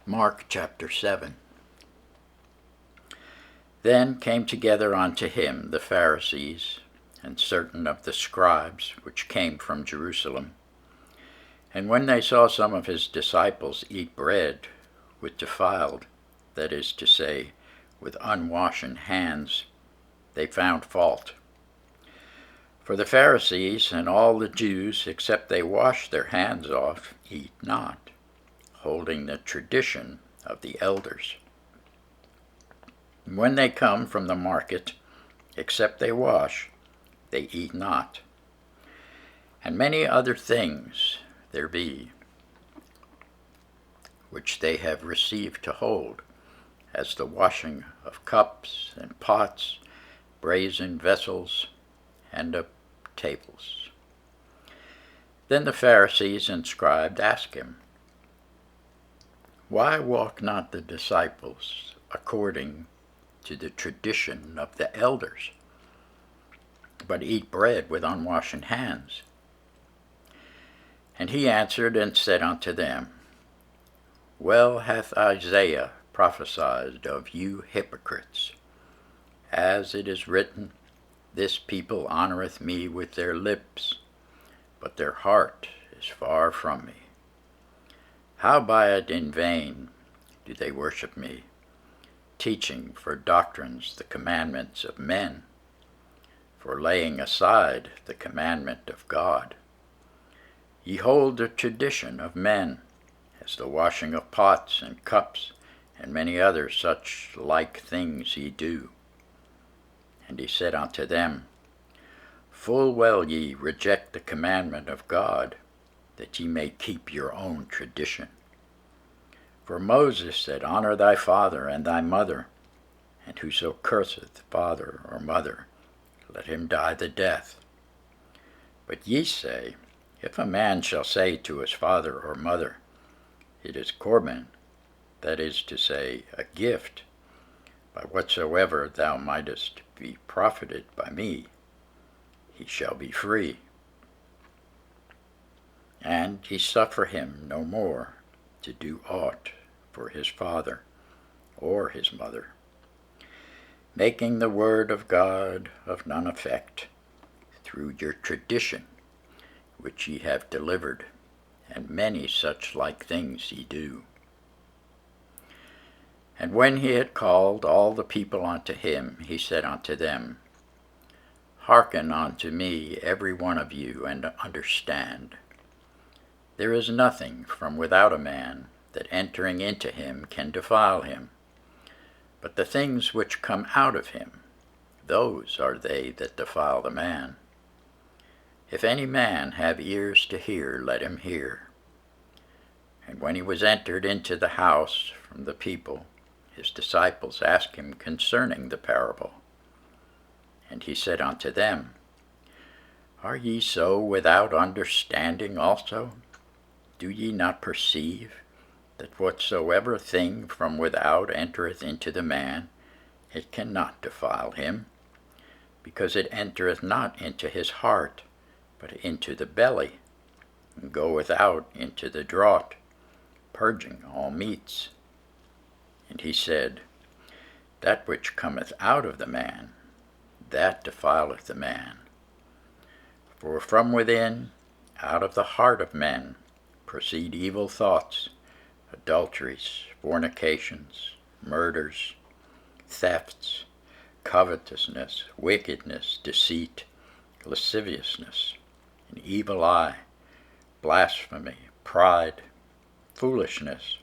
Mark chapter 7. Then came together unto him the Pharisees, and certain of the scribes which came from Jerusalem. And when they saw some of his disciples eat bread with defiled, that is to say, with unwashen hands, they found fault. For the Pharisees and all the Jews, except they wash their hands off, eat not, holding the tradition of the elders. And when they come from the market, except they wash, they eat not. And many other things there be, which they have received to hold, as the washing of cups and pots, brazen vessels, and of tables. Then the Pharisees and scribes asked him, Why walk not the disciples according to the tradition of the elders, but eat bread with unwashen hands? And he answered and said unto them, Well hath Isaiah prophesied of you hypocrites, as it is written, This people honoreth me with their lips, but their heart is far from me. Howbeit in vain do they worship me, teaching for doctrines the commandments of men, for laying aside the commandment of God. Ye hold the tradition of men, as the washing of pots and cups, and many other such like things ye do. And he said unto them, Full well ye reject the commandment of God, that ye may keep your own tradition. For Moses said, Honor thy father and thy mother, and whoso curseth father or mother, let him die the death. But ye say, If a man shall say to his father or mother, It is Corban, that is to say, a gift, by whatsoever thou mightest be profited by me, he shall be free. And ye suffer him no more to do aught for his father or his mother, making the word of God of none effect, through your tradition which ye have delivered, and many such like things ye do. And when he had called all the people unto him, he said unto them, Hearken unto me every one of you, and understand. There is nothing from without a man that entering into him can defile him, but the things which come out of him, those are they that defile the man. If any man have ears to hear, let him hear. And when he was entered into the house from the people, his disciples asked him concerning the parable. And he said unto them, Are ye so without understanding also? Do ye not perceive that whatsoever thing from without entereth into the man, it cannot defile him, because it entereth not into his heart, but into the belly, and goeth out into the draught, purging all meats? And he said, That which cometh out of the man, that defileth the man. For from within, out of the heart of men, proceed evil thoughts, adulteries, fornications, murders, thefts, covetousness, wickedness, deceit, lasciviousness, an evil eye, blasphemy, pride, foolishness.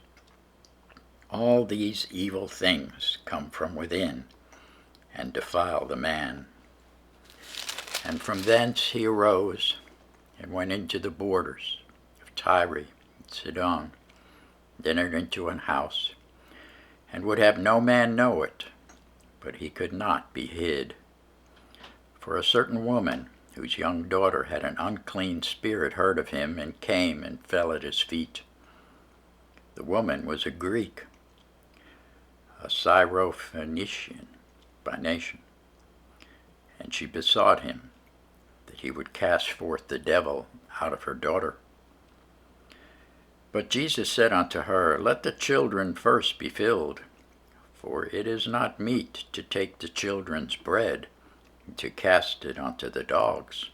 All these evil things come from within, and defile the man. And from thence he arose, and went into the borders of Tyre and Sidon, and entered into an house, and would have no man know it, but he could not be hid. For a certain woman, whose young daughter had an unclean spirit, heard of him, and came and fell at his feet. The woman was a Greek, a Syrophoenician by nation, and she besought him that he would cast forth the devil out of her daughter. But Jesus said unto her, Let the children first be filled, for it is not meet to take the children's bread, and to cast it unto the dogs.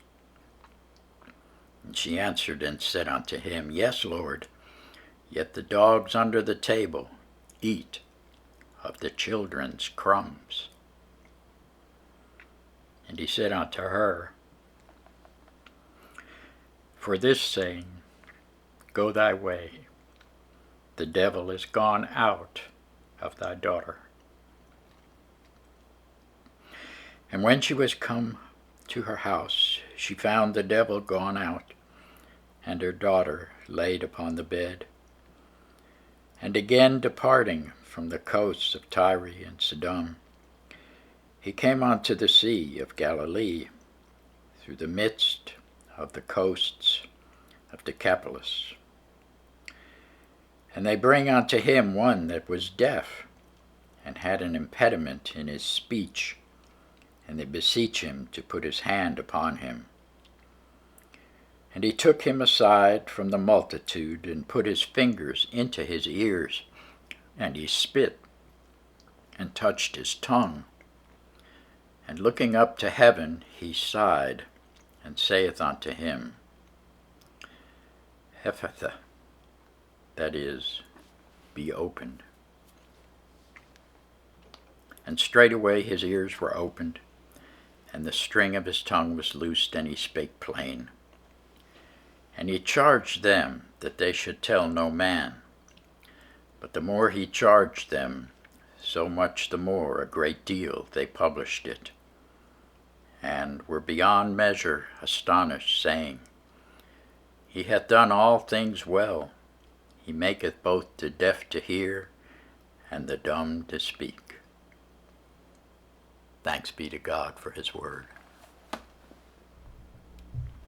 And she answered and said unto him, Yes, Lord, yet the dogs under the table eat of the children's crumbs. And he said unto her, For this saying, Go thy way, the devil is gone out of thy daughter. And when she was come to her house, she found the devil gone out, and her daughter laid upon the bed. And again departing from the coasts of Tyre and Sidon, he came unto the sea of Galilee, through the midst of the coasts of Decapolis. And they bring unto him one that was deaf, and had an impediment in his speech, and they beseech him to put his hand upon him. And he took him aside from the multitude, and put his fingers into his ears, and he spit, and touched his tongue. And looking up to heaven, he sighed, and saith unto him, Ephphatha, that is, be opened. And straightway his ears were opened, and the string of his tongue was loosed, and he spake plain. And he charged them that they should tell no man. But the more he charged them, so much the more a great deal they published it, and were beyond measure astonished, saying, He hath done all things well. He maketh both the deaf to hear, and the dumb to speak. Thanks be to God for his word.